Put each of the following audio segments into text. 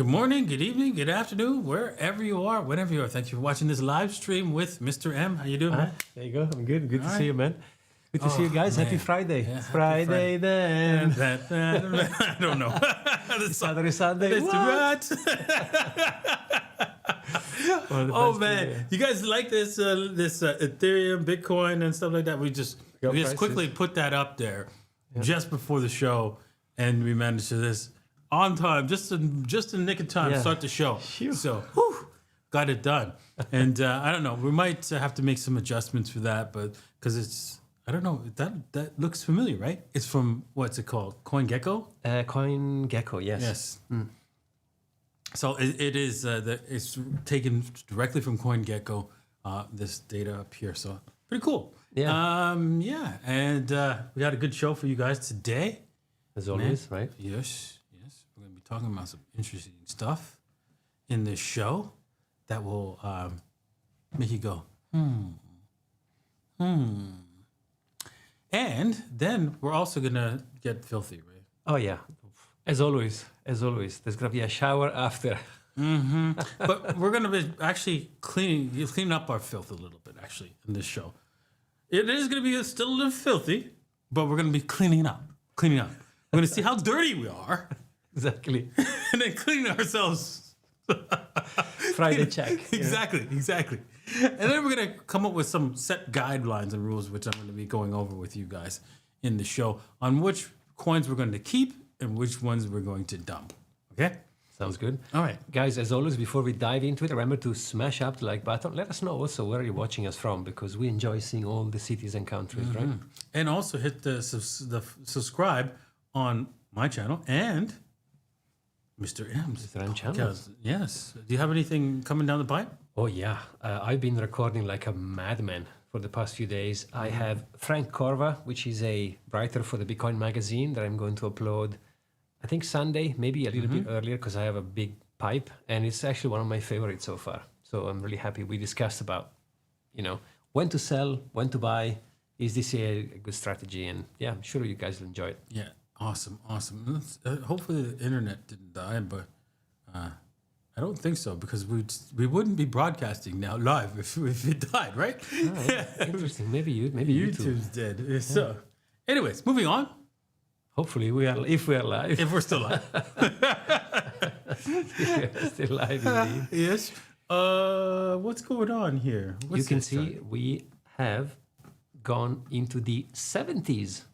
Good morning, good evening, good afternoon, wherever you are, whenever you are. Thank you for watching this live stream with Mr. M. How you doing, man? There you go. I'm good. Good to All see you, man. Good to see you guys. man. Happy Friday. Yeah, It's happy Friday then. I don't know. Saturday, Sunday. That's What? One of the Oh best man, things, you guys like this Ethereum, Bitcoin, and stuff like that? We just prices. quickly put that up there just before the show, and we managed to this on time, just in nick of time, start the show. Phew. So got it done. And I don't know, we might have to make some adjustments for that, but because it's I don't know, that looks familiar, right? It's from what's it called? CoinGecko? CoinGecko, yes. Yes. So it is it's taken directly from CoinGecko. This data up here, so pretty cool. Yeah. And we got a good show for you guys today. As always, right? Yes. We're gonna be talking about some interesting stuff in this show that will make you go And then we're also gonna get filthy, right? Oh, yeah. As always. There's going to be a shower after. But we're going to be actually cleaning up our filth a little bit, actually, in this show. It is going to be still a little filthy, but we're going to be cleaning up. We're going to see how dirty we are. Exactly. And then clean ourselves. Friday check. Exactly. And then we're going to come up with some set guidelines and rules, which I'm going to be going over with you guys in the show, on which coins we're going to keep and which ones we're going to dump. Okay? Sounds good. All right. Guys, as always, before we dive into it, remember to smash up the like button. Let us know also where you're watching us from, because we enjoy seeing all the cities and countries, right? And also hit the subscribe on my channel and Mr. M's. Mr. M channel. Because, yes. Do you have anything coming down the pipe? Oh, yeah. I've been recording like a madman for the past few days. I have Frank Corva, which is a writer for the Bitcoin magazine that I'm going to upload, I think Sunday, maybe a little bit earlier, because I have a big pipe. And it's actually one of my favorites so far. So I'm really happy. We discussed about, when to sell, when to buy. Is this a good strategy? And yeah, I'm sure you guys will enjoy it. Yeah. Awesome. Hopefully the internet didn't die, but I don't think so, because we wouldn't be broadcasting now live if it died, right? Oh, interesting. Maybe YouTube's dead. Yeah. So, anyways, moving on. Hopefully if we are live. If we're still live. Still live indeed. Yes. What's going on here? You can see we have gone into the 70s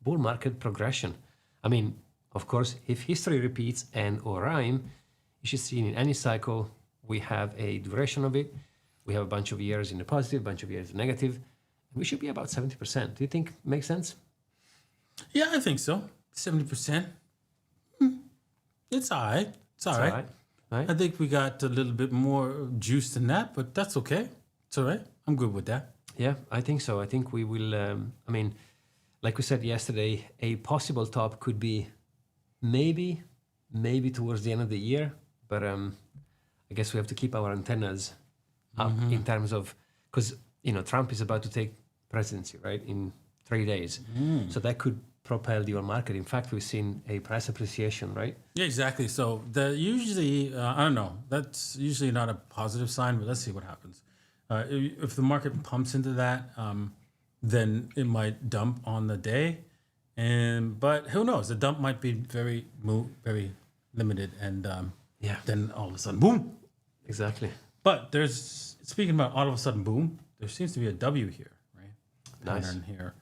bull market progression. I mean, of course, if history repeats or rhyme, you should see in any cycle, we have a duration of it. We have a bunch of years in the positive, a bunch of years in the negative. And we should be about 70%. Do you think makes sense? Yeah, I think so. 70%. It's all right. It's all right. I think we got a little bit more juice than that, but that's okay. It's all right. I'm good with that. Yeah, I think so. I think we will, like we said yesterday, a possible top could be maybe towards the end of the year. But I guess we have to keep our antennas up in terms of, because, Trump is about to take presidency, right, in 3 days. So that could propel the whole market. In fact, we've seen a price appreciation, right? Yeah, exactly. So usually, I don't know, that's usually not a positive sign, but let's see what happens. If the market pumps into that, then it might dump on the day. But who knows? The dump might be very limited, and then all of a sudden, boom. Exactly. But speaking about all of a sudden, boom, there seems to be a W here, right? Nice. Pattern here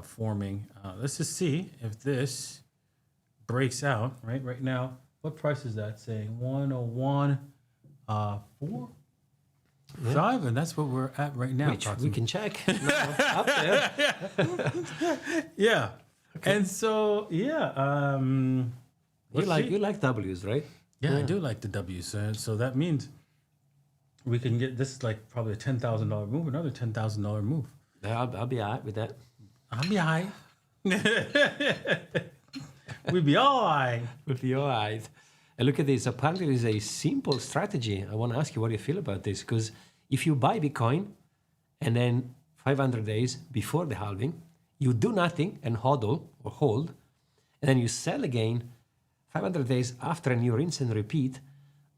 forming. Let's just see if this breaks out, right? Right now, what price is that saying? 101.4? Yeah. 5, and that's what we're at right now. Which we can check. Up there. Yeah. Okay. And so, you like W's, right? Yeah, I do like the W's. So that means we can get this is like probably a $10,000 move, another $10,000 move. I'll be all right with that. I'll be all right. We'll be all right. We'll be all right. And look at this. Apparently, there is a simple strategy. I want to ask you what you feel about this. Because if you buy Bitcoin and then 500 days before the halving, you do nothing and hold, and then you sell again 500 days after a new rinse and repeat,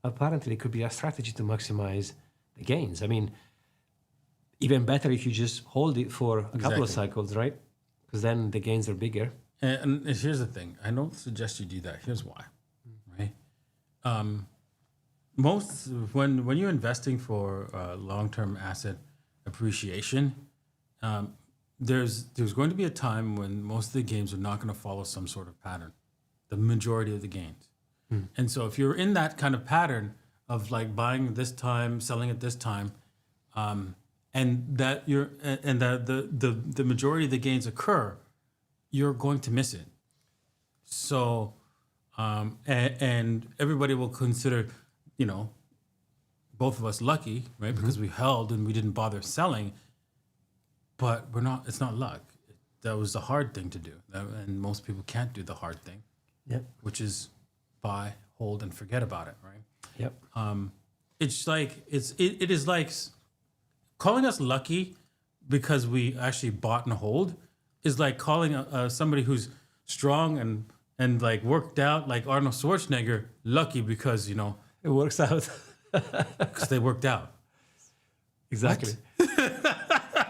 apparently could be a strategy to maximize the gains. I mean, even better if you just hold it for a couple of cycles, right? Because then the gains are bigger. And here's the thing. I don't suggest you do that. Here's why, right? When you're investing for long-term asset appreciation, there's going to be a time when most of the gains are not going to follow some sort of pattern, the majority of the gains. And so if you're in that kind of pattern of like buying at this time, selling at this time, and that the majority of the gains occur, you're going to miss it. So, and everybody will consider, both of us lucky, right? Because we held and we didn't bother selling. But it's not luck. That was the hard thing to do. And most people can't do the hard thing. Yep. Which is buy, hold, and forget about it, right? Yep. It is like calling us lucky because we actually bought and hold is like calling somebody who's strong and like worked out like Arnold Schwarzenegger lucky because, it works out. Because they worked out. Exactly.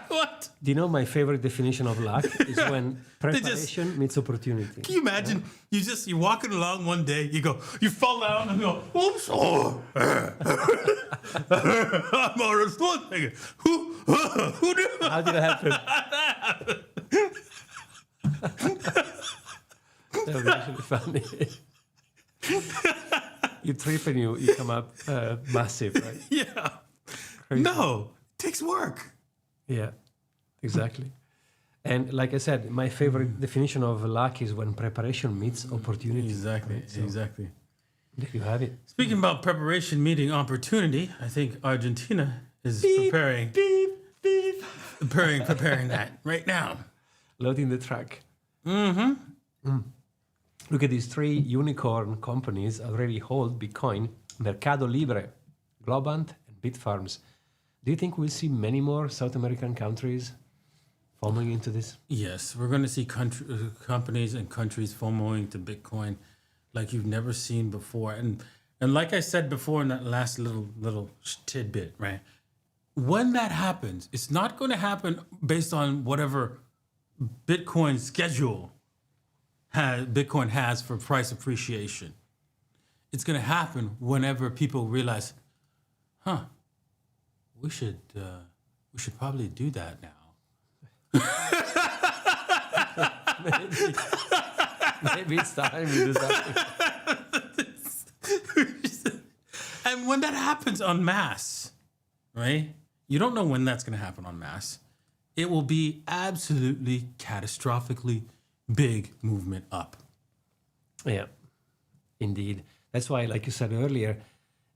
What? Do you know my favorite definition of luck is when preparation meets opportunity? Can you imagine? You're walking along one day, you fall down and you go, oops, oh. I'm Arnold Schwarzenegger. Who did that? How did it happen? That would be actually funny. You trip and you come up massive, right? Yeah. Crazy. No, it takes work. Yeah, exactly. And like I said, my favorite definition of luck is when preparation meets opportunity. Exactly, right? So exactly. there you have it. Speaking about preparation meeting opportunity, I think Argentina is preparing that right now. Loading the truck. Mm-hmm. Look at these 3 unicorn companies already hold Bitcoin: Mercado Libre, Globant, and Bitfarms. Do you think we'll see many more South American countries following into this? Yes, we're going to see companies and countries FOMOing to Bitcoin like you've never seen before. And like I said before in that last little tidbit, right? When that happens, it's not going to happen based on whatever Bitcoin schedule Bitcoin has for price appreciation. It's going to happen whenever people realize, we should probably do that now. Maybe it's time we do something. And when that happens en masse, right? You don't know when that's going to happen en masse. It will be absolutely catastrophically big movement up. Yeah, indeed. That's why, like you said earlier,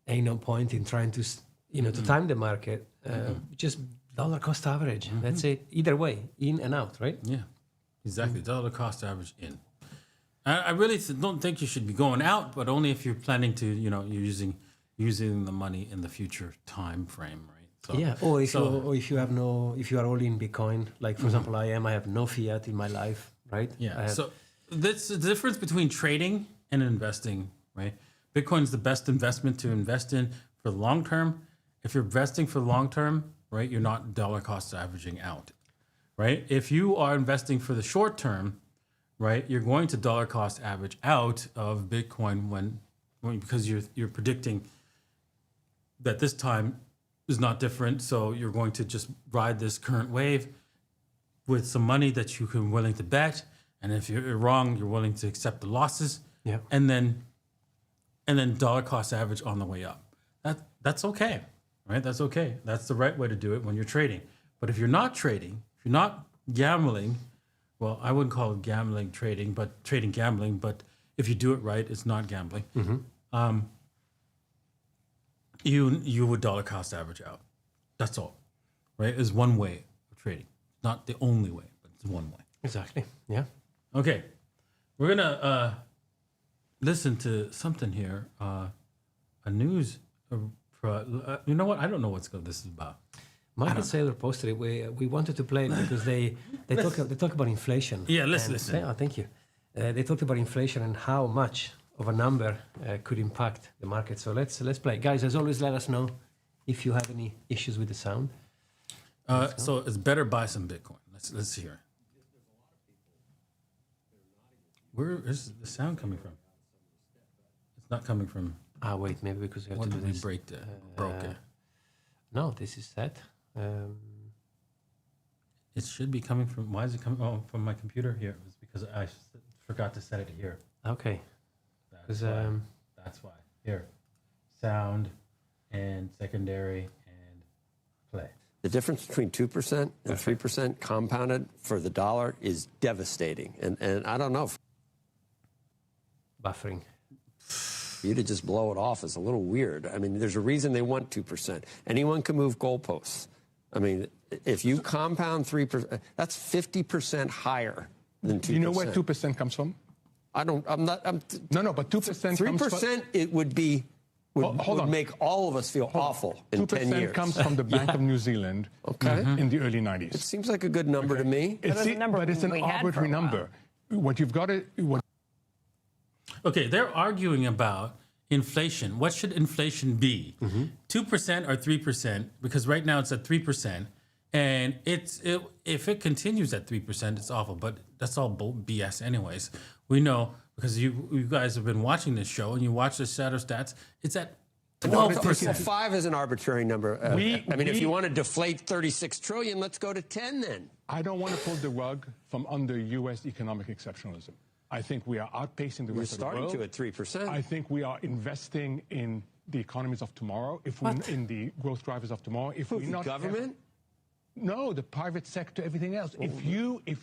ain't no point in trying to, to time the market. Just dollar cost average. That's it. Either way, in and out, right? Yeah, exactly. Dollar cost average in. I really don't think you should be going out, but only if you're planning to, you're using the money in the future time frame, right? So, yeah. Or if you are all in Bitcoin, like for example, I have no fiat in my life, right? Yeah. So that's the difference between trading and investing, right? Bitcoin is the best investment to invest in for the long term. If you're investing for the long term, right, you're not dollar cost averaging out, right? If you are investing for the short term, right, you're going to dollar cost average out of Bitcoin when because you're predicting that this time is not different. So you're going to just ride this current wave with some money that you're willing to bet. And if you're wrong, you're willing to accept the losses. Yeah. And then dollar cost average on the way up. That's okay, right? That's okay. That's the right way to do it when you're trading. But if you're not trading, if you're not gambling, well, I wouldn't call it gambling trading, but trading gambling. But if you do it right, it's not gambling. You would dollar cost average out. That's all, right? It's one way of trading. Not the only way, but it's one way. Exactly. Yeah. Okay, we're gonna listen to something here. A news. You know what? I don't know what this is about. Market Sailor posted it. We wanted to play it because they talk about inflation. Yeah, let's listen. Oh, thank you. They talked about inflation and how much of a number could impact the market. So let's play, guys. As always, let us know if you have any issues with the sound. So it's better buy some Bitcoin. Let's hear. Where is the sound coming from? It's not coming from. Wait, maybe because we have When to do did we this. broke it? No, this is set. It should be coming from. Why is it coming? Oh, from my computer here. It's because I forgot to set it here. Okay. That's why. That's why. Here, sound, and secondary, and play. The difference between 2% and 3% compounded for the dollar is devastating. And I don't know, Buffering. for you to just blow it off is a little weird. I mean, there's a reason they want 2%. Anyone can move goalposts. I mean, if you compound 3%, that's 50% higher than 2%. Do you know where 2% comes from? I'm not. No, but 2% 3%, it would be. Would make all of us feel awful in 10 years. 2% comes from the Bank of New Zealand in the early 90s. It seems like a good number to me. It's a number but it's an we had for a arbitrary while. number. What you've got to... Okay, they're arguing about inflation. What should inflation be? 2% or 3%? Because right now it's at 3%, and if it continues at 3%, it's awful. But that's all BS, anyways. We know because you guys have been watching this show and you watch the shadow stats. It's at 12%. 5 is an arbitrary number. If you want to deflate 36 trillion, let's go to 10 then. I don't want to pull the rug from under U.S. economic exceptionalism. I think we are outpacing the We're rest of the world. starting to at 3%. I think we are investing in the economies of tomorrow. In the growth drivers of tomorrow. If we The not government? No, the private sector, everything else. If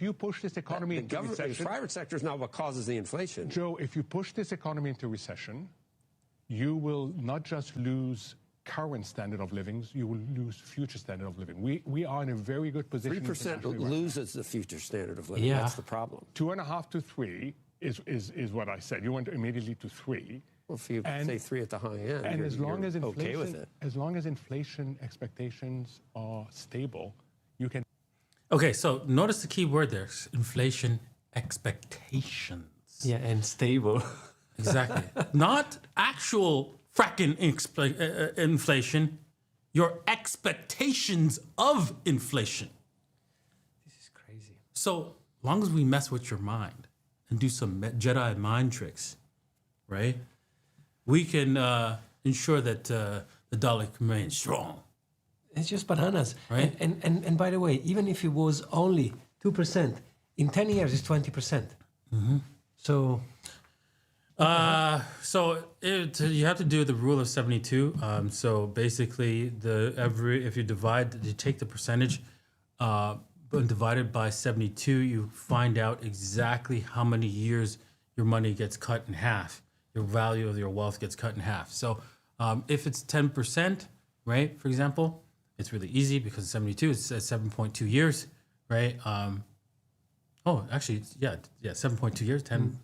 you push this economy The into government, recession, the private sector is not what causes the inflation. Joe, if you push this economy into recession, you will not just lose current standard of living, you will lose future standard of living. We are in a very good position. 3% internationally right now. loses the future standard of living. Yeah. That's the problem. 2.5 to 3 is what I said. You went immediately to 3. Well, if you say 3 at the high end, And as long as you're inflation, okay with it. as long as inflation expectations are stable, you can. Okay, so notice the key word there: inflation expectations. Yeah, and stable. Exactly. Not actual fracking inflation, your expectations of inflation. This is crazy. So long as we mess with your mind and do some Jedi mind tricks, right, we can ensure that the dollar can remain strong. It's just bananas. Right. And by the way, even if it was only 2%, in 10 years it's 20%. So You have to do the rule of 72. So basically, if you take the percentage and divide it by 72, you find out exactly how many years your money gets cut in half. Your value of your wealth gets cut in half. So if it's 10%, right, for example, it's really easy because 72 is 7.2 years, right? 7.2 years, 10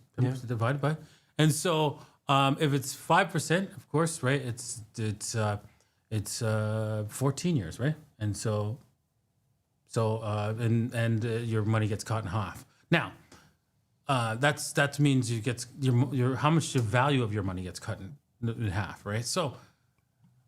divided by. And so if it's 5%, of course, right, it's 14 years, right? And so your money gets cut in half. Now, that means you get how much the value of your money gets cut in half, right? So,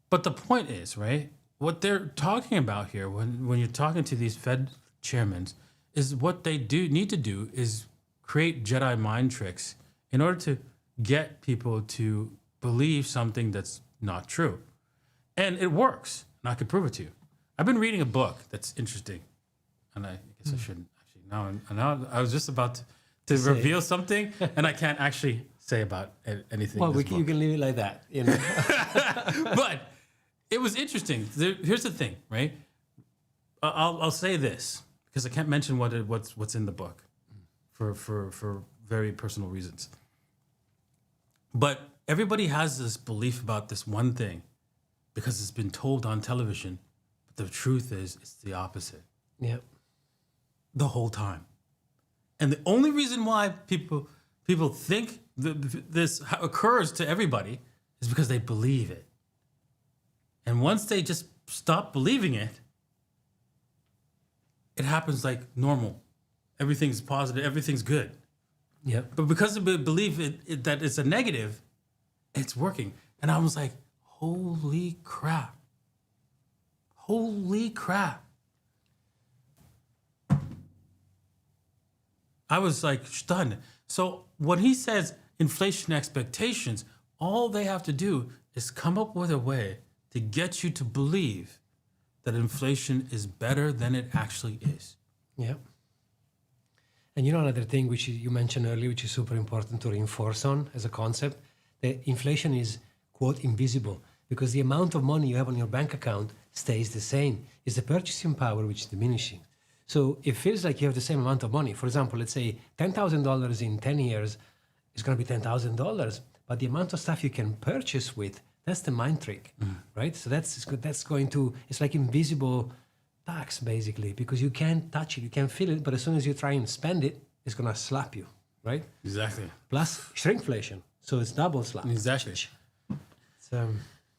but the point is, right, what they're talking about here when you're talking to these Fed chairmen is what they need to do is create Jedi mind tricks in order to get people to believe something that's not true. And it works. And I can prove it to you. I've been reading a book that's interesting. And I guess I shouldn't actually. Now I was just about to reveal something, and I can't actually say about anything. well, in this you book. can leave it like that, you know. But it was interesting. Here's the thing, right? I'll say this because I can't mention what's in the book for very personal reasons. But everybody has this belief about this one thing because it's been told on television. But the truth is, it's the opposite Yeah. the whole time. And the only reason why people think this occurs to everybody is because they believe it. And once they just stop believing it, it happens like normal. Everything's positive. Everything's good. Yeah. But because of belief that it's a negative, it's working. And I was like, holy crap. Holy crap. I was like stunned. So when he says inflation expectations, all they have to do is come up with a way to get you to believe that inflation is better than it actually is. Yeah. And you know another thing which you mentioned earlier, which is super important to reinforce on as a concept, that inflation is, quote, invisible, because the amount of money you have on your bank account stays the same. It's the purchasing power which is diminishing. So it feels like you have the same amount of money. For example, let's say $10,000 in 10 years is going to be $10,000, but the amount of stuff you can purchase with, that's the mind trick, right? So that's going to, it's like invisible tax basically, because you can't touch it, you can't feel it, but as soon as you try and spend it, it's going to slap you, right? Exactly. Plus shrinkflation, so it's double slap. Exactly. So,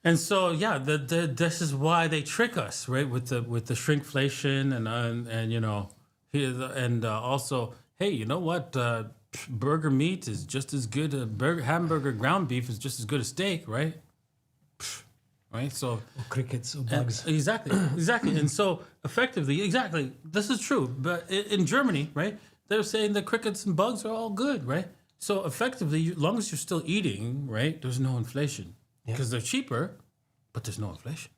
And so, yeah, this is why they trick us, right? With the shrinkflation and you know, and also, hey, you know what? Burger meat is just as good. Hamburger ground beef is just as good as steak, right? Right. So or crickets or bugs. exactly. And so effectively, exactly, this is true. But in Germany, right, they're saying that crickets and bugs are all good, right? So effectively, as long as you're still eating, right, there's no inflation. Because they're cheaper, but there's no inflation.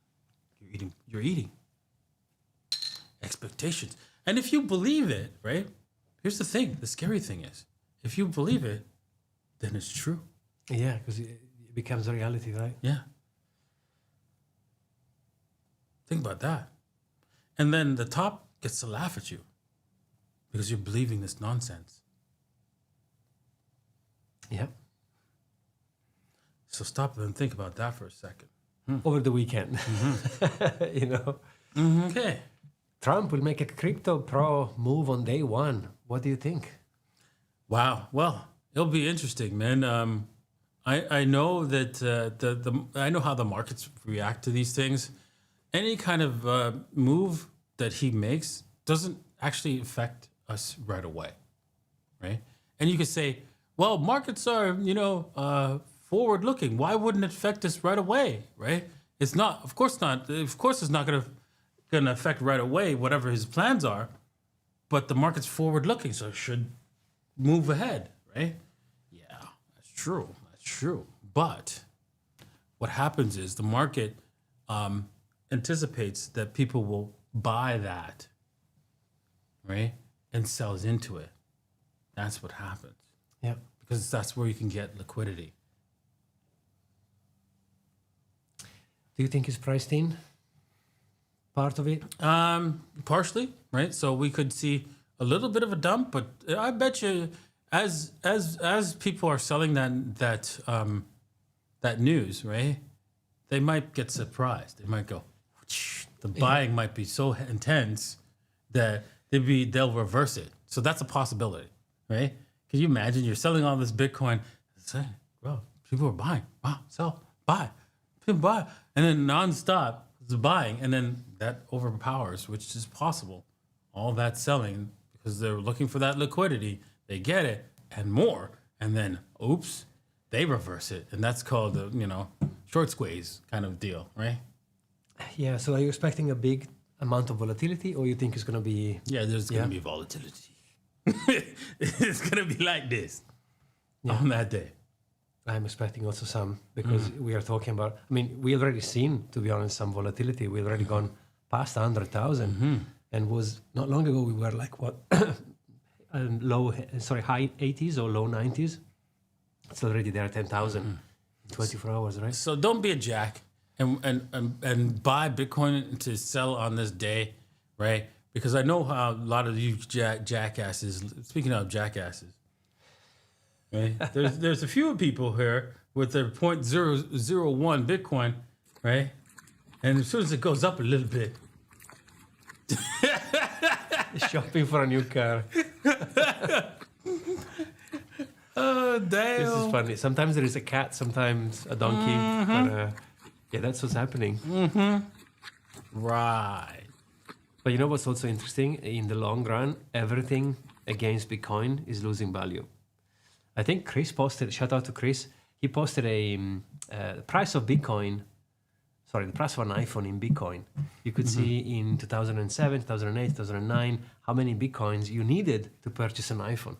You're eating. Expectations. And if you believe it, right? Here's the thing. The scary thing is, if you believe it, then it's true. Yeah, because it becomes a reality, right? Yeah. Think about that. And then the top gets to laugh at you because you're believing this nonsense. Yeah. So stop and think about that for a second. Over the weekend, you know. Okay. Trump will make a crypto pro move on day one. What do you think? Wow. Well, it'll be interesting, man. I know that I know how the markets react to these things. Any kind of move that he makes doesn't actually affect us right away, right? And you could say, well, markets are, forward looking. Why wouldn't it affect us right away, right? It's not. Of course not. Of course, it's not going to affect right away whatever his plans are. But the market's forward looking, so it should move ahead, right? Yeah, that's true. That's true. But what happens is the market anticipates that people will buy that, right, and sells into it. That's what happens. Yeah. Because that's where you can get liquidity. Do you think it's priced in? Part of it? Partially, right? So we could see a little bit of a dump, but I bet you, as people are selling that news, right? They might get surprised. They might go, the buying might be so intense that they'll reverse it. So that's a possibility, right? Can you imagine you're selling all this Bitcoin? Say, bro, people are buying. Wow, sell, buy, people buy, and then nonstop the buying, and then that overpowers, which is possible. All that selling because they're looking for that liquidity. They get it and more, and then oops, they reverse it, and that's called the short squeeze kind of deal, right? Yeah. So are you expecting a big amount of volatility, or you think it's going to be? Yeah, there's going to be volatility. It's going to be like this on that day. I'm expecting also some, because we are talking about, we already seen, to be honest, some volatility. We already gone past 100,000 and was not long ago, we were like what, high 80s or low 90s. It's already there at 10,000 in 24 hours, right? So don't be a jack and buy Bitcoin to sell on this day, right? Because I know how a lot of you jackasses, speaking of jackasses, right? There's a few people here with their 0.001 Bitcoin, right? And as soon as it goes up a little bit, Shopping for a new car. oh damn! This is funny. Sometimes there is a cat, sometimes a donkey. But, yeah, that's what's happening. Right. But you know what's also interesting? In the long run, everything against Bitcoin is losing value. I think Chris posted, shout out to Chris, he posted a price of Bitcoin, sorry, the price of an iPhone in Bitcoin. You could see in 2007, 2008, 2009, how many Bitcoins you needed to purchase an iPhone.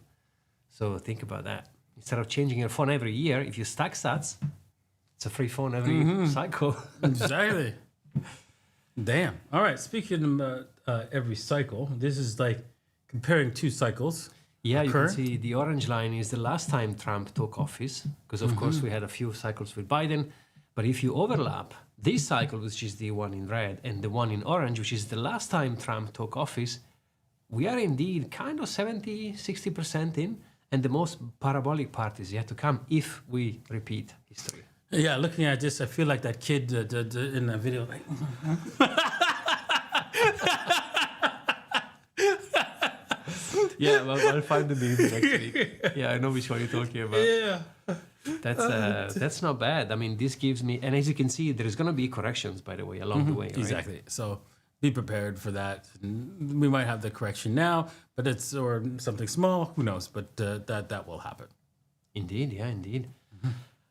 So think about that. Instead of changing your phone every year, if you stack sats, it's a free phone every cycle. Exactly. Damn. All right. Speaking about every cycle, this is like comparing two cycles. Yeah, you occur. can see the orange line is the last time Trump took office, because of course we had a few cycles with Biden. But if you overlap this cycle, which is the one in red, and the one in orange, which is the last time Trump took office, we are indeed kind of 70, 60% in, and the most parabolic part is yet to come if we repeat history. Yeah, looking at this, I feel like that kid in the video. Like, Yeah, well, I'll find the meme next week. Yeah, I know which one you're talking about. yeah. That's not bad. I mean, this gives me, and as you can see, there's going to be corrections, by the way, along the way. Right? Exactly. So be prepared for that. We might have the correction now, but it's or something small. Who knows? But that will happen. Indeed, yeah, indeed.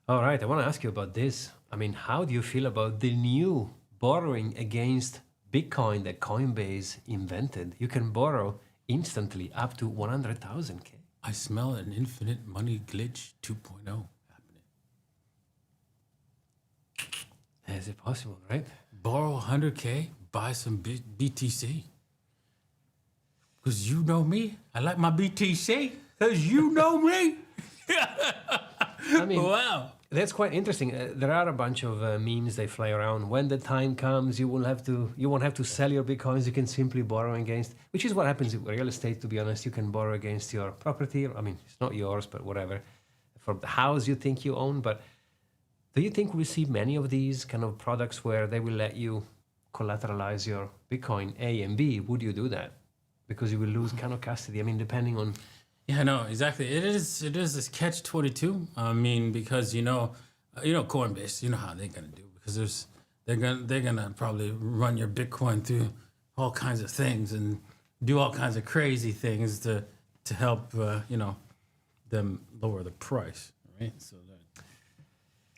All right, I want to ask you about this. I mean, how do you feel about the new borrowing against Bitcoin that Coinbase invented? You can borrow instantly up to 100,000 K. I smell an infinite money glitch 2.0 happening. Is it possible, right? Borrow 100K, buy some BTC. Because you know me. I like my BTC. Because you know me. I mean, Wow. that's quite interesting. There are a bunch of memes they fly around. When the time comes, you won't have to sell your bitcoins. You can simply borrow against, which is what happens with real estate. To be honest, you can borrow against your property. I mean, it's not yours, but whatever, for the house you think you own. But do you think we'll see many of these kind of products where they will let you collateralize your Bitcoin? A and B, would you do that? Because you will lose kind of custody. I mean, depending on. Yeah, no, exactly. It is this catch-22. I mean, because you know Coinbase, you know how they're gonna do, because they're gonna probably run your Bitcoin through all kinds of things and do all kinds of crazy things to help them lower the price, right? So that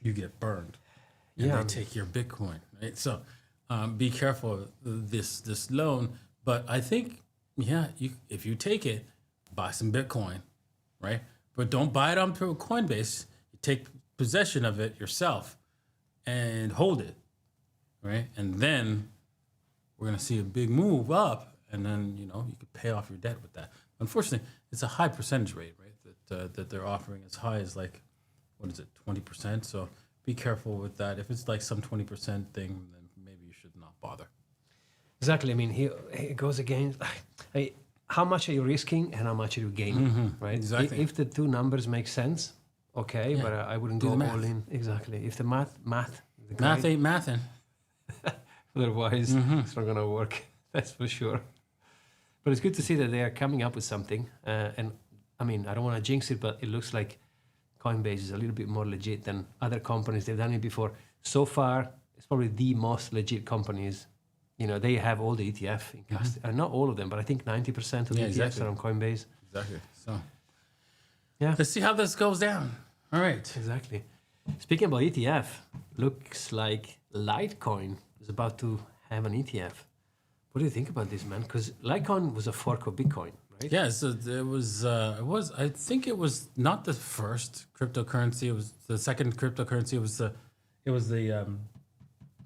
you get burned, and Yeah. they take your Bitcoin, right? So be careful of this loan. But I think, if you take it, buy some Bitcoin, right? But don't buy it on Coinbase. You take possession of it yourself and hold it, right? And then we're gonna see a big move up, and then you could pay off your debt with that. Unfortunately, it's a high percentage rate, right? That they're offering as high as 20%. So be careful with that. If it's like some 20% thing, then maybe you should not bother. Exactly. I mean, it goes against how much are you risking and how much are you gaining, right? Exactly. If the two numbers make sense, okay, but I wouldn't Do go the math. all in. Exactly. If the math, the Math grind- ain't mathin'. otherwise it's not going to work. That's for sure. But it's good to see that they are coming up with something. And I mean, I don't want to jinx it, but it looks like Coinbase is a little bit more legit than other companies. They've done it before. So far, it's probably the most legit companies. They have all the ETF in custody. Not all of them, but I think 90% of the ETFs are on Coinbase. Exactly. So Yeah, let's see how this goes down. All right. exactly. Speaking about ETF, looks like Litecoin is about to have an ETF. What do you think about this, man? Because Litecoin was a fork of Bitcoin, right? Yeah. So it was. I think it was not the first cryptocurrency. It was the second cryptocurrency. It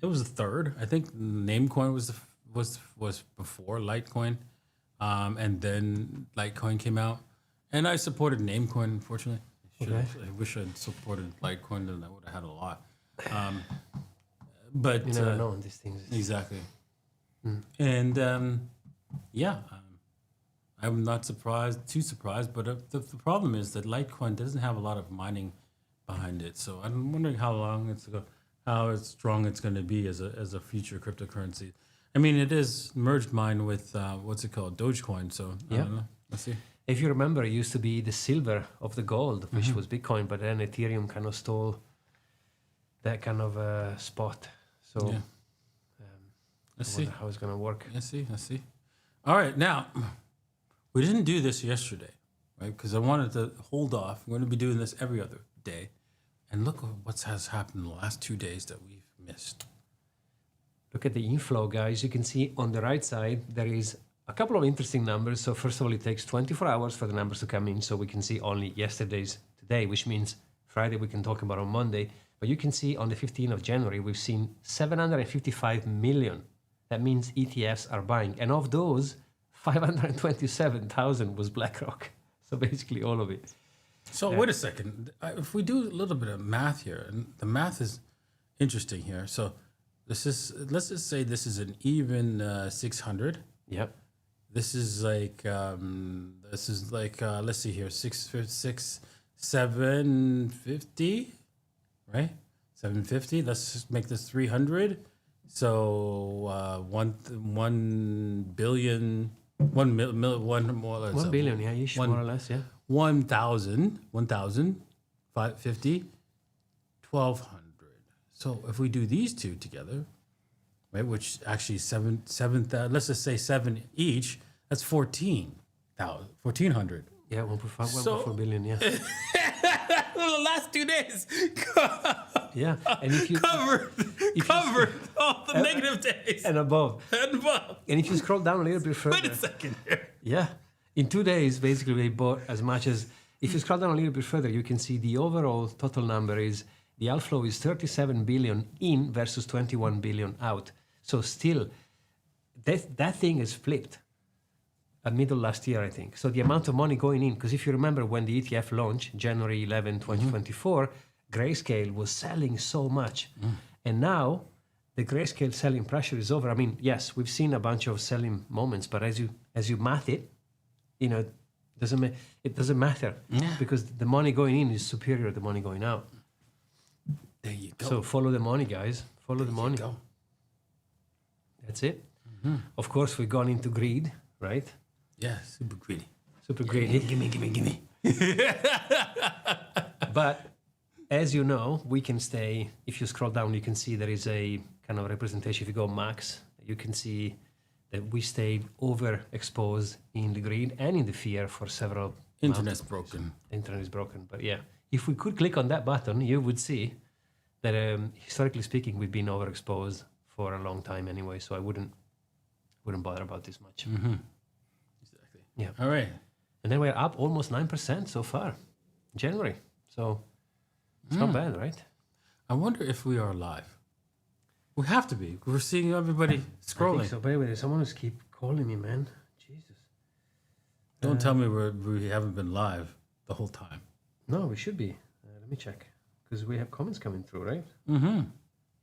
was the third. I think Namecoin was before Litecoin, and then Litecoin came out, and I supported Namecoin. Unfortunately, I wish I'd supported Litecoin, then I would have had a lot. But You never know on these things. exactly, and I'm not too surprised. But the problem is that Litecoin doesn't have a lot of mining behind it, so I'm wondering how strong it's going to be as a future cryptocurrency. I mean, it is merged mine with what's it called, Dogecoin. So I don't know. Let's see. If you remember, it used to be the silver of the gold, which was Bitcoin, but then Ethereum kind of stole that kind of spot. So Yeah. I Let's see. wonder how it's going to work. Let's see. All right. Now, we didn't do this yesterday, right? Because I wanted to hold off. We're going to be doing this every other day. And look at what has happened in the last 2 days that we've missed. Look at the inflow, guys. You can see on the right side, there is a couple of interesting numbers. So first of all, it takes 24 hours for the numbers to come in. So we can see only yesterday's today, which means Friday we can talk about on Monday. But you can see on the 15th of January, we've seen 755 million. That means ETFs are buying. And of those, 527,000 was BlackRock. So basically all of it. So wait a second. If we do a little bit of math here, and the math is interesting here. So this is, let's just say this is an even 600. Yep. This is like let's see here, 750, right? 750. Let's just make this 300. So 1 billion, 1 mil, more or less. 1 billion, yeah, ish, more or less, yeah. 1,000, 550, 1,200. So if we do these two together, right, which actually seven, let's just say 7 each, that's 1,400. Yeah, 1.5, So- 1.4 billion, yeah. The last 2 days Yeah, and if you covered all the negative days and above, and above. and if you scroll down a little bit further, Wait a second here. yeah, in 2 days, basically they bought as much as. If you scroll down a little bit further, you can see the overall total number is the outflow is 37 billion in versus 21 billion out. So still, that thing is flipped. At middle last year, I think. So the amount of money going in, because if you remember when the ETF launched, January 11, 2024, Grayscale was selling so much. And now the Grayscale selling pressure is over. I mean, yes, we've seen a bunch of selling moments, but as you math it, it doesn't matter because the money going in is superior to the money going out. There you go. So follow the money, guys. Follow the money. Go. That's it. Of course, we've gone into greed, right? Yeah, super greedy. Super greedy. Gimme. But as you know, we can stay. If you scroll down, you can see there is a kind of representation. If you go max, you can see that we stayed overexposed in the greed and in the fear for several. Internet's broken. Internet is broken. But yeah, if we could click on that button, you would see that historically speaking, we've been overexposed for a long time anyway. So I wouldn't bother about this much. Exactly. Yeah. All right. And then we're up almost 9% so far, January. So it's not bad, right? I wonder if we are live. We have to be. We're seeing everybody I scrolling. think so. By the way, there's someone who's keep calling me, man. Jesus. Don't tell me we haven't been live the whole time. No, we should be. Let me check. Because we have comments coming through, right? Mm-hmm.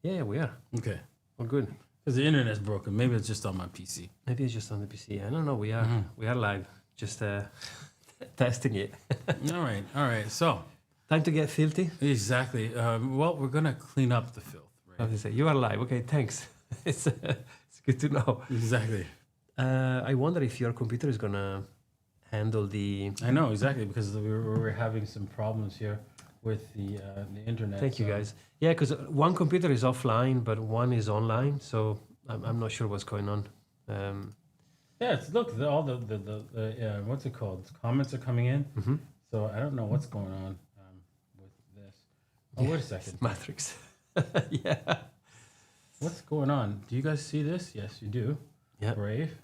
Yeah, we are. Okay. All good. Because the internet's broken. Maybe it's just on my PC. Maybe it's just on the PC. I don't know. We are live. Just testing it. All right. So, Time to get filthy. exactly. Well, we're going to clean up the filth, I right? have to say, you are live. Okay, thanks. It's good to know. Exactly. I wonder if your computer is going to handle the... I know, exactly, because we're having some problems here with the internet. Thank you, so- guys. Yeah, because one computer is offline, but one is online. So I'm not sure what's going on. Yeah, look, all the what's it called? Comments are coming in. So I don't know what's going on with this. Oh, wait a second. Matrix. Yeah. What's going on? Do you guys see this? Yes, you do. Yeah. Brave.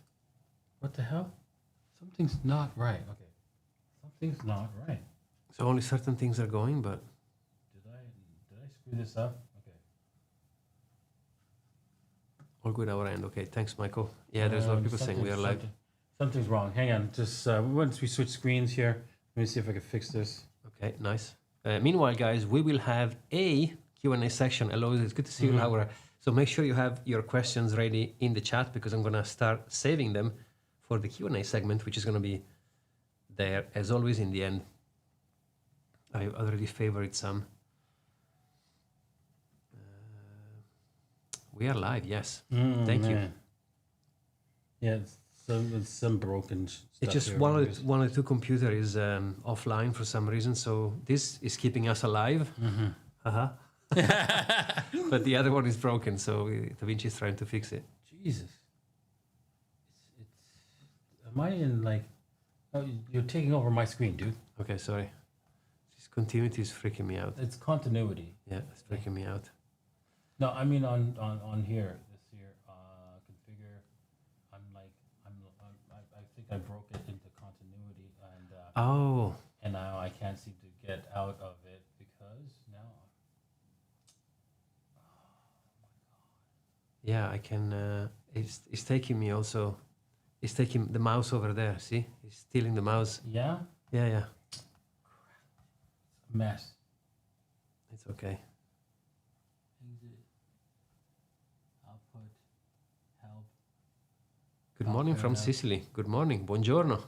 What the hell? Something's not right. Okay. Something's not right. So only certain things are going, but Did I screw this up? Okay. all good our end. Okay, thanks, Michael. Yeah, there's a lot of people saying we are live. Something's wrong. Hang on. Just once we switch screens here, let me see if I can fix this. Okay, nice. Meanwhile, guys, we will have a Q&A section. Hello, it's good to see you, Laura. So make sure you have your questions ready in the chat because I'm going to start saving them for the Q&A segment, which is going to be there, as always, in the end. I already favored some. We are live, yes. Thank you. Man. Yeah, it's some broken stuff. It's just here. one of the two computers is offline for some reason, so this is keeping us alive. But the other one is broken, so Da Vinci is trying to fix it. Jesus. Am I in like Oh, you're taking over my screen, dude. Okay, sorry. This continuity is freaking me out. It's continuity. Yeah, it's freaking me out. No, I mean on here. This here, configure. I think I broke it into continuity, and now I can't seem to get out of it because now. Yeah, I can. It's taking me also. It's taking the mouse over there. See, he's stealing the mouse. Yeah, Yeah. mess. It's okay. Exit. Output. Help. Good morning from Okay. Sicily. Good morning. Buongiorno.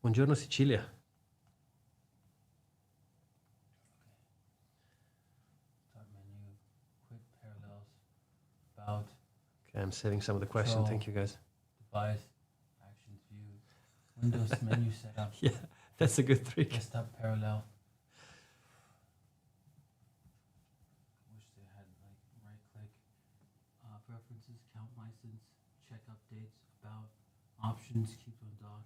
Buongiorno, Sicilia. Start menu. Quit parallels. About. Okay, I'm saving some of the questions. Control. Thank you, guys. Device. Actions view. Windows menu setup. Yeah, that's a good trick. Desktop parallel. Wish they had like right click. Preferences, count license, check updates, about options, keep on dock.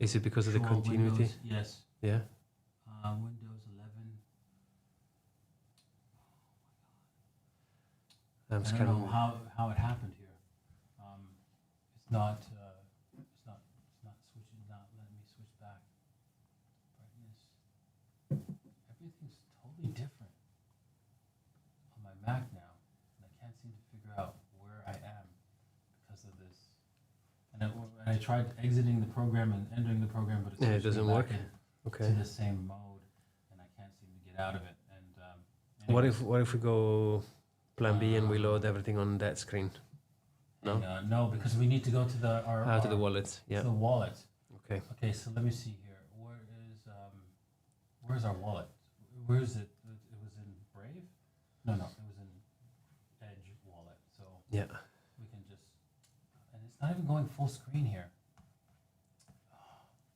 Is it because of the Control continuity? Windows, yes. Yeah. Windows 11. I'm I don't know how it happened here. It's not switching. Not letting me switch back. Brightness. Everything's totally different on my Mac now, and I can't seem to figure out where I am because of this. And I tried exiting the program and entering the program, but Yeah, it switched me doesn't back work. in Okay. to the same mode, and I can't seem to get out of it. And What if we go plan B and we load everything on that screen? No? no, because we need to go to the To the wallets. to Yeah. the wallet. Okay. Okay, so let me see here. Where's our wallet? Where is it? It was in Brave? No, it was in Edge wallet. So Yeah. we can just, and it's not even going full screen here.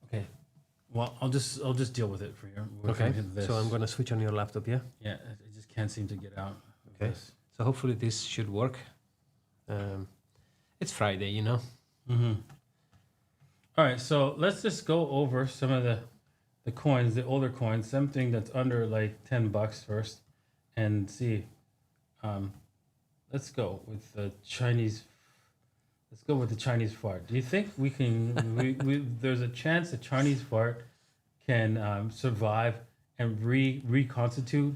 Okay. Well, I'll just deal with it for you. We're Okay. coming to this. So I'm gonna switch on your laptop. Yeah. Yeah, I just can't seem to get out. Of Okay. this. So hopefully this should work. It's Friday, you know. All right, so let's just go over some of the coins, the older coins, something that's under like $10 first, and see. Let's go with the Chinese. Let's go with the Chinese fart. Do you think we can? There's a chance the Chinese fart can survive and reconstitute.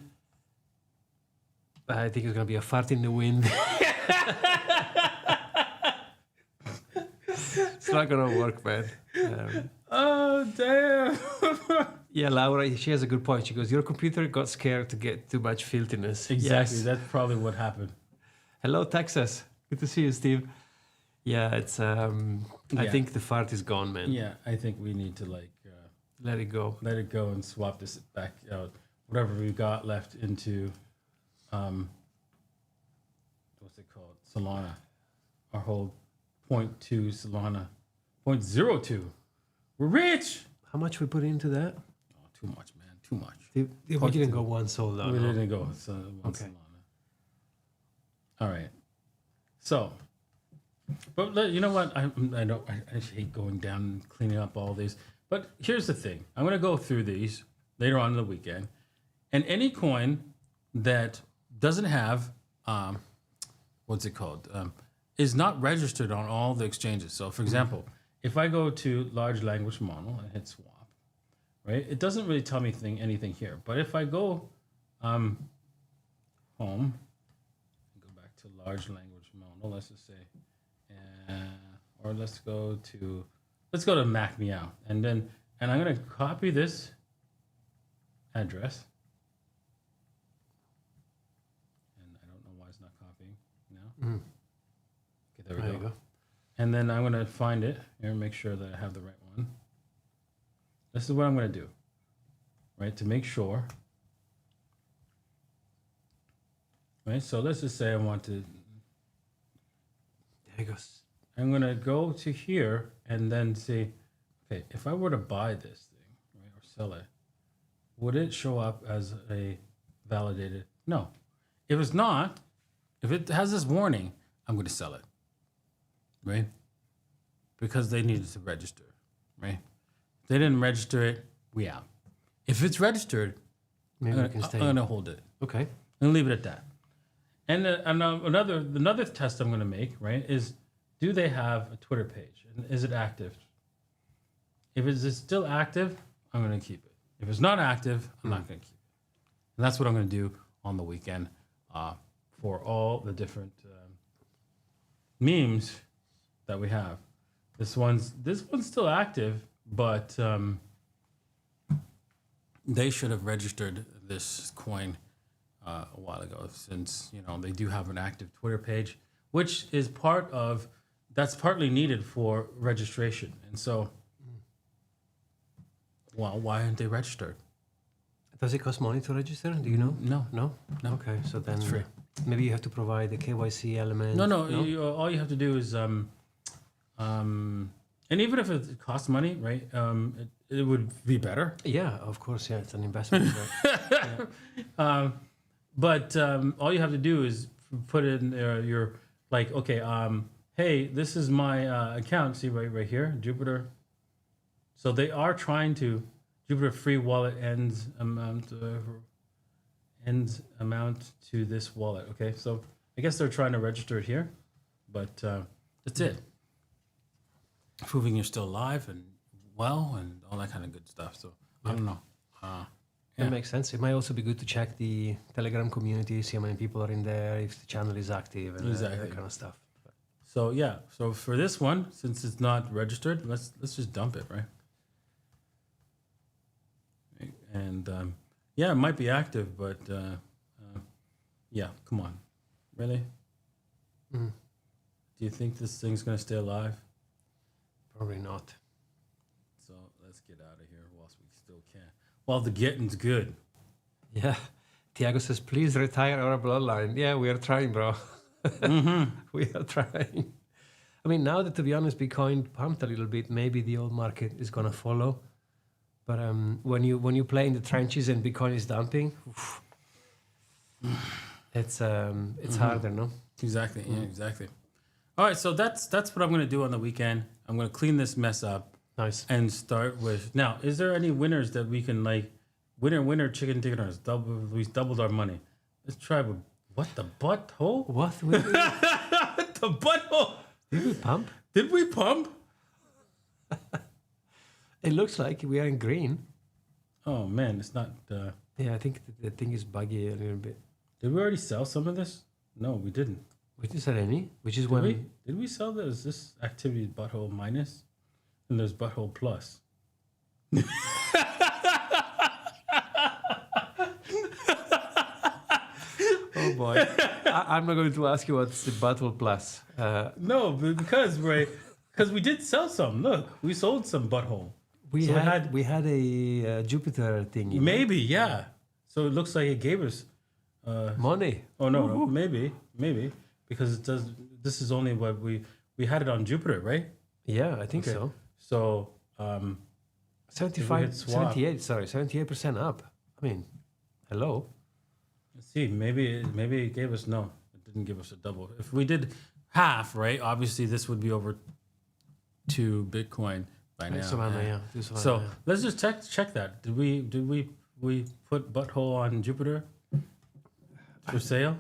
I think it's gonna be a fart in the wind. It's not gonna work, man. Oh damn! Yeah, Laura, she has a good point. She goes, "Your computer got scared to get too much filthiness." Exactly. Yes. That's probably what happened. Hello, Texas. Good to see you, Steve. Yeah, it's. I Yeah. think the fart is gone, man. Yeah, I think we need to Let it go. let it go and swap this back out. Whatever we got left into, what's it called? Solana. Our whole 0.2 Solana. 0.02. We're rich! How much we put into that? Oh, too much, man. Too much. We didn't go one sold out. We no? didn't go. So one Okay. Solana. All right. So, but you know what? I hate going down and cleaning up all these. But here's the thing. I'm going to go through these later on in the weekend. And any coin that doesn't have, what's it called? Is not registered on all the exchanges. So, for example, if I go to large language model and hit swap, right? It doesn't really tell me anything here. But if I go home, go back to large language model, let's just say, or let's go to Mac Meow, and I'm gonna copy this address, and I don't know why it's not copying now. Okay, there we There you go. go. And then I'm going to find it here and make sure that I have the right one. This is what I'm going to do, right, to make sure. Right, so let's just say I want to, There it goes. I'm going to go to here and then see, okay, if I were to buy this thing, right, or sell it, would it show up as a validated? No. If it's not, if it has this warning, I'm going to sell it, right? Because they needed to register, right? If they didn't register it, we out. If it's registered, Maybe we can I'm stay. gonna hold it. Okay. And leave it at that. And another test I'm going to make, right, is do they have a Twitter page? And is it active? If it's still active, I'm going to keep it. If it's not active, I'm not going to keep it. And that's what I'm going to do on the weekend for all the different memes that we have. This one's still active, but they should have registered this coin a while ago, since they do have an active Twitter page, which is that's partly needed for registration. And so, well, why aren't they registered? Does it cost money to register? Do you know? No. Okay, so then It's free. Maybe you have to provide the KYC element. No. All you have to do is and even if it costs money, right? It would be better. Yeah, of course. Yeah, it's an investment. Right? But all you have to do is put in your hey, this is my account. See right here, Jupiter. So they are trying to Jupiter free wallet ends amount to this wallet. Okay, so I guess they're trying to register it here, but that's it. Proving you're still alive and well and all that kind of good stuff. So I don't know. That makes sense. It might also be good to check the Telegram community, see how many people are in there, if the channel is active, and Exactly. that kind of stuff. So yeah, so for this one, since it's not registered, let's just dump it, right? And yeah, it might be active, but yeah, come on, really? Mm. Do you think this thing's gonna stay alive? Probably not. So let's get out of here whilst we still can. While the getting's good. Yeah. Tiago says, please retire our bloodline. Yeah, we are trying, bro. We are trying. I mean, now that, to be honest, Bitcoin pumped a little bit, maybe the old market is going to follow. But when you play in the trenches and Bitcoin is dumping, it's harder, no? Exactly. Yeah, exactly. All right, so that's what I'm gonna do on the weekend. I'm gonna clean this mess up. Nice. And start with now. Is there any winners that we can winner chicken dinners? We doubled our money. Let's try with what the butthole? What? The butthole. Did we pump? Did we pump? It looks like we are in green. Oh man, it's not. Yeah, I think the thing is buggy a little bit. Did we already sell some of this? No, we didn't. We didn't sell any, which is Did we sell this? This activity butthole minus, and there's butthole plus. Oh boy. I'm not going to ask you what's the butthole plus. No, because we did sell some. Look, we sold some butthole. We So had a Jupiter thing. Maybe, yeah. So it looks like it gave us Money. Oh no, maybe because it does. This is only what we had it on Jupiter, right? Yeah, I think Okay. so. So 78% up. I mean, hello. let's see. Maybe it gave us no. It didn't give us a double. If we did half, right? Obviously, this would be over 2 Bitcoin by now. So let's just check that. Did we put butthole on Jupiter for sale?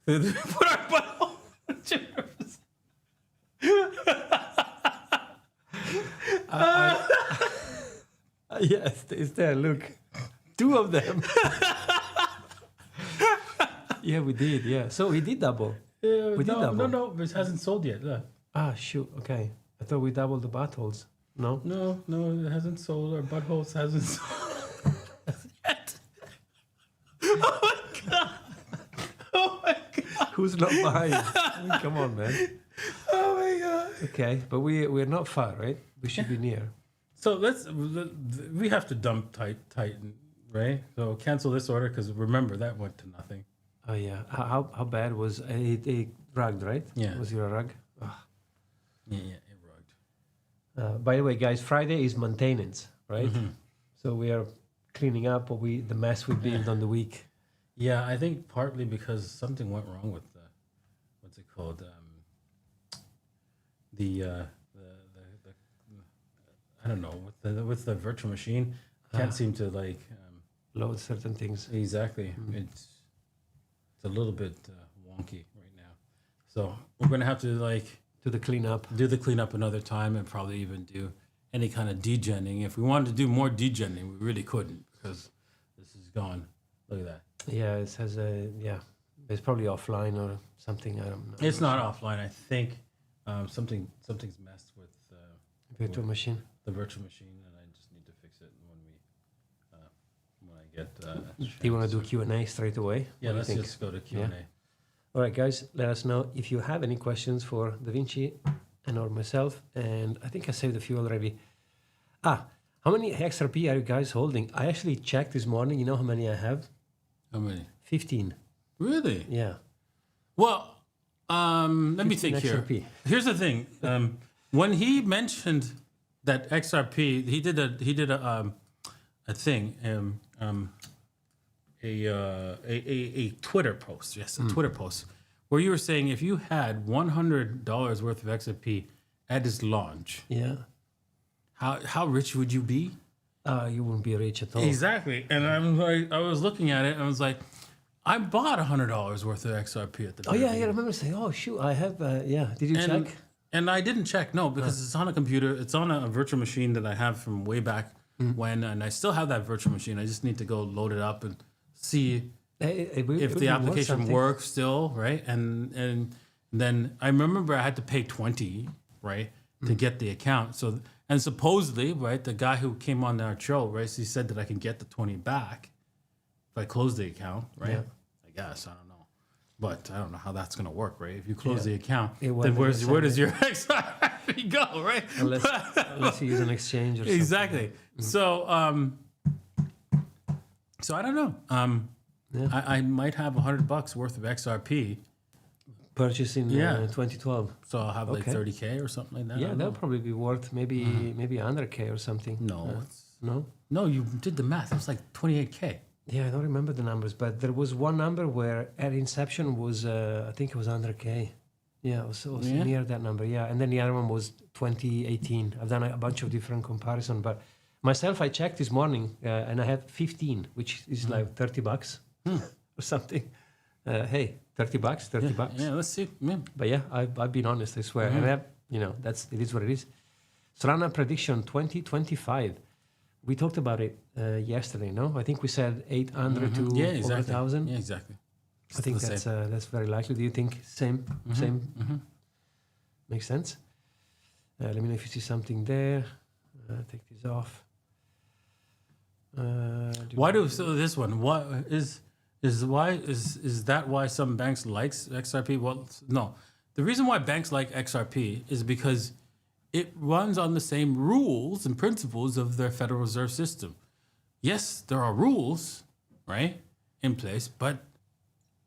Did we put our butthole on Jupiter for sale? Yes, it's there. Look, 2 of them. Yeah, we did. Yeah, so we did double. We did double. No, it hasn't sold yet. Look. Ah, shoot. Okay, I thought we doubled the buttholes. No. No, it hasn't sold. Our buttholes hasn't sold yet. Oh my god! Oh my god! Who's not buying? I mean, come on, man. Oh my god! Okay, but we're not far, right? We should be near. So we have to dump Titan, right? So cancel this order because remember that went to nothing. Oh yeah. How bad was it? Rugged, right? Yeah. Was it a rug? Yeah, it rugged. By the way, guys, Friday is maintenance, right? So we are cleaning up the mess we built on the week. Yeah, I think partly because something went wrong with the what's it called? I don't know, with the virtual machine, can't seem to like Load certain things. exactly. It's a little bit wonky right now. So we're gonna have to like Do the cleanup. do the cleanup another time and probably even do any kind of degenning. If we wanted to do more degenning, we really couldn't because this is gone. Look at that. Yeah, it has a It's probably offline or something. I don't know. It's not offline. I think something's messed with Virtual machine. the virtual machine, and I just need to fix it when I get. Do you want to do Q&A straight away? Yeah, What let's do you think? just go to Q&A. All right, guys, let us know if you have any questions for Da Vinci and or myself. And I think I saved a few already. How many XRP are you guys holding? I actually checked this morning. You know how many I have? How many? 15. Really? Yeah. Well, let me think here. XRP. Here's the thing. When he mentioned that XRP, he did a thing, a Twitter post. Yes, a Twitter post where you were saying if you had $100 worth of XRP at its launch, Yeah. how rich would you be? You wouldn't be rich at all. Exactly. And I'm like, I was looking at it and I was like, I bought $100 worth of XRP at the Oh, very yeah, I beginning. remember saying, oh, shoot, I have, Did you check? And I didn't check, no, because it's on a computer. It's on a virtual machine that I have from way back when, and I still have that virtual machine. I just need to go load it up and see if the application works still, right? And then I remember I had to pay 20, right, to get the account. So and supposedly, right, the guy who came on our show, right, he said that I can get the 20 back if I close the account, right? Yeah. I guess I don't know. But I don't know how that's going to work, right? If you close the account, It then where wasn't does your XRP go, right? Unless you use an exchange or something. Exactly. So, so I don't know. I might have $100 worth of XRP, Purchase in Yeah. 2012. so I'll have like Okay. 30K or something like that. I Yeah, don't that'll know. probably be worth maybe 100K or something. No, No? no, you did the math. It was like 28K. Yeah, I don't remember the numbers, but there was one number where at inception was, I think it was 100K. Yeah, it was Yeah? near that number. Yeah, and then the other one was 2018. I've done a bunch of different comparisons, but myself, I checked this morning and I had 15, which is like $30 or something. Hey, $30, $30. Yeah, let's see. Yeah. But yeah, I've been honest, I swear. And I have, it is what it is. Solana prediction 2025. We talked about it yesterday, no? I think we said 800 to Yeah, over exactly. 1,000. Yeah, exactly. I think Still the same. that's very likely. Do you think same? Makes sense. Let me know if you see something there. Take this off. This one? What is that why some banks likes XRP? Well, no. The reason why banks like XRP is because it runs on the same rules and principles of their Federal Reserve System. Yes, there are rules, right, in place, but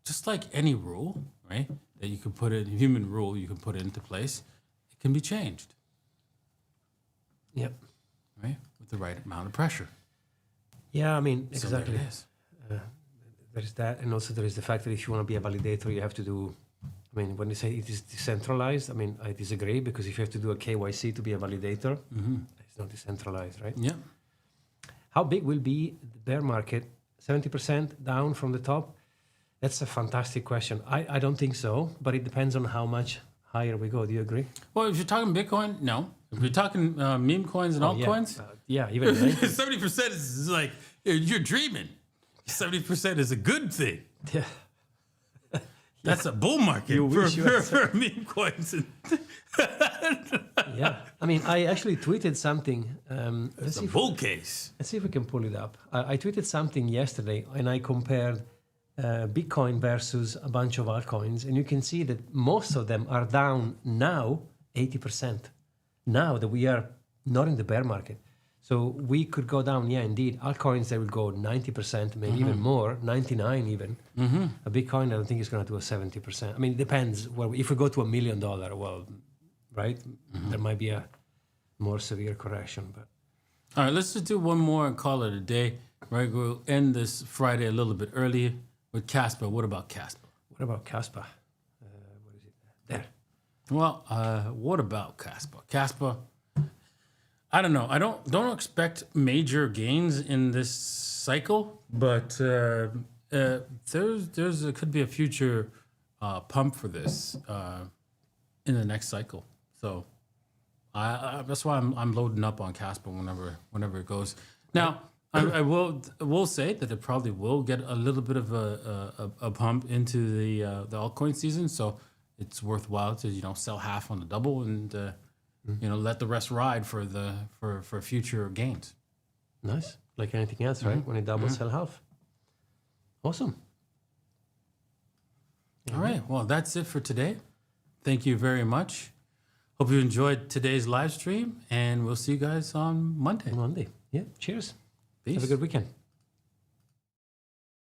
just like any rule, right, that you can put in, human rule, you can put into place, it can be changed, Yep. right, with the right amount of pressure. Yeah, I mean, So there exactly. it is. There is that, and also there is the fact that if you want to be a validator, you have to do. I mean, when they say it is decentralized, I mean, I disagree because if you have to do a KYC to be a validator, it's not decentralized, right? Yeah. How big will be the bear market? 70% down from the top? That's a fantastic question. I don't think so, but it depends on how much higher we go. Do you agree? Well, if you're talking Bitcoin, no. If you're talking meme coins and altcoins, Yeah, even 70% is like you're dreaming. 70% is a good thing. yeah. That's a bull market for meme coins. Yeah. I mean, I actually tweeted something. It's a bull case. Let's see if we can pull it up. I tweeted something yesterday and I compared Bitcoin versus a bunch of altcoins. And you can see that most of them are down now 80%. Now that we are not in the bear market. So we could go down, yeah, indeed. Altcoins, they will go 90%, maybe even more, 99 even. A Bitcoin, I don't think it's going to do a 70%. I mean, it depends. Well, if we go to $1 million, well, right, there might be a more severe correction. But All right, let's just do one more and call it a day. Right, we'll end this Friday a little bit early with Casper. What about Casper? what about Casper? What is it? There. Well, what about Casper? Casper, I don't know. I don't expect major gains in this cycle, but there's could be a future pump for this in the next cycle. So that's why I'm loading up on Casper whenever it goes. Now I will say that it probably will get a little bit of a pump into the altcoin season. So it's worthwhile to sell half on the double and let the rest ride for future gains. Nice. Like anything else, right? When it doubles, sell half. Awesome. All right. Well, that's it for today. Thank you very much. Hope you enjoyed today's live stream, and we'll see you guys on Monday. Yeah. Cheers. Peace. Have a good weekend.